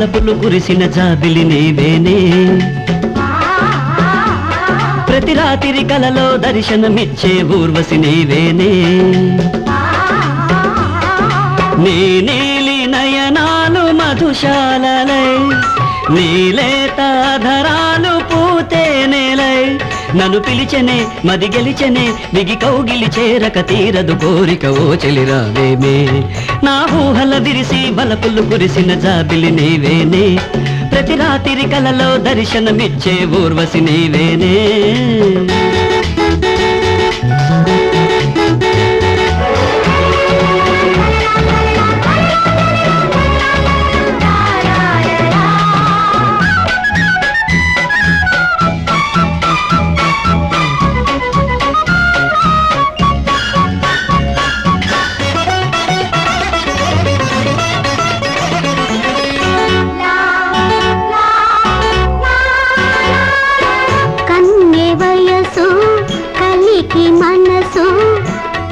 వలపులు కురిసిన జాబిలి నీవేనే ప్రతి రాత్రి కలలో దర్శనమిచ్చే ఊర్వశి నీవేనే నీ నీలి నయనాలు మధుశాలలై నీలేతాధరాలు పూతేనేలై నన్ను పిలిచెనే మది గెలిచెనే మిగి కౌగిలి చేరక తీరదు కోరిక ఓ చెలిరావేమే నా ఊహల విరిసి వలపులు కురిసిన జాబిలి నీవేనే ప్రతి రాత్రి కలలో దర్శనమిచ్చే ఊర్వశి నీవేనే మనసు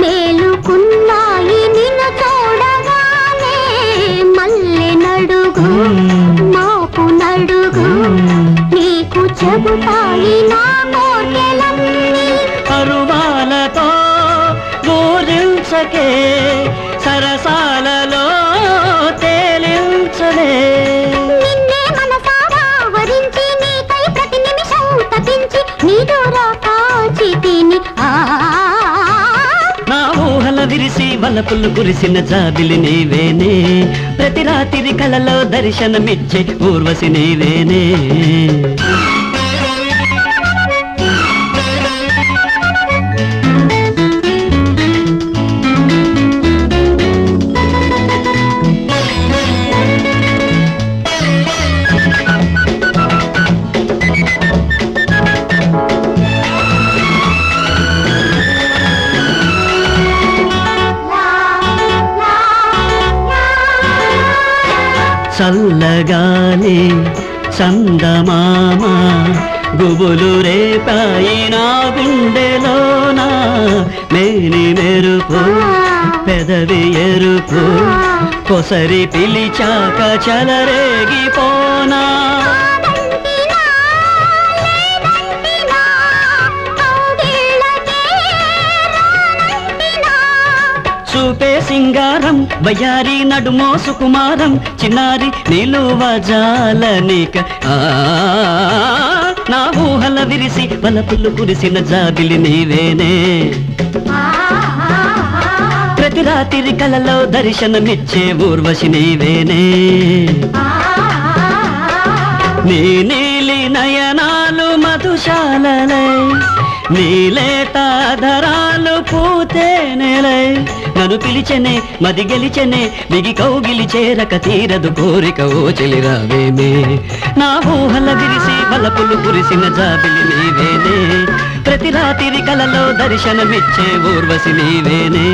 మేలుకున్నాయి నిన్ను చూడగానే మల్లె నడుగు మాపు నడుగు నీకు చెబుతాయి నా కోటెలన్నీ అరువాలతో ఊరించకే సరసాలలో తేలించలే నిన్నే మనసారా వరించి నీకై ప్రతి నిమిషం తపించి నీ దూరా కాచి తిని నా ఊహల విరిసి వలపులు కురిసిన జాబిలి నీవేనే ప్రతి రాత్రి కలలో దర్శనమిచ్చే ఊర్వశి నీవేనే చల్లగాలి చందమామ గుబులు రేపాయి నా గుండెలోన మేని మెరుపు పెదవి ఎరుపు కొసరి పిలిచాక చలరేగిపోనా చూపే సింగారం వయ్యారి నడుమో సుకుమారం చిన్నారి నిలువజాలనిక నా ఊహల విరిసి వలపులు కురిసిన జాబిలి నీవేనే ప్రతి రాత్రి కలలో దర్శనమిచ్చే ఊర్వశి నీవేనే నీ నీలి నయనాలు మధుశాలలై నీలేతాధరాలు పూతేనేలై నన్ను పిలిచెనే మది గెలిచెనే మిగి కౌగిలి చేరక తీరదు కోరిక ఓ చెలిరావేమే నా ఊహల విరిసి వలపులు కురిసిన జాబిలి నీవేనే ప్రతి రాత్రి కలలో దర్శనమిచ్చే ఊర్వశి నీవేనే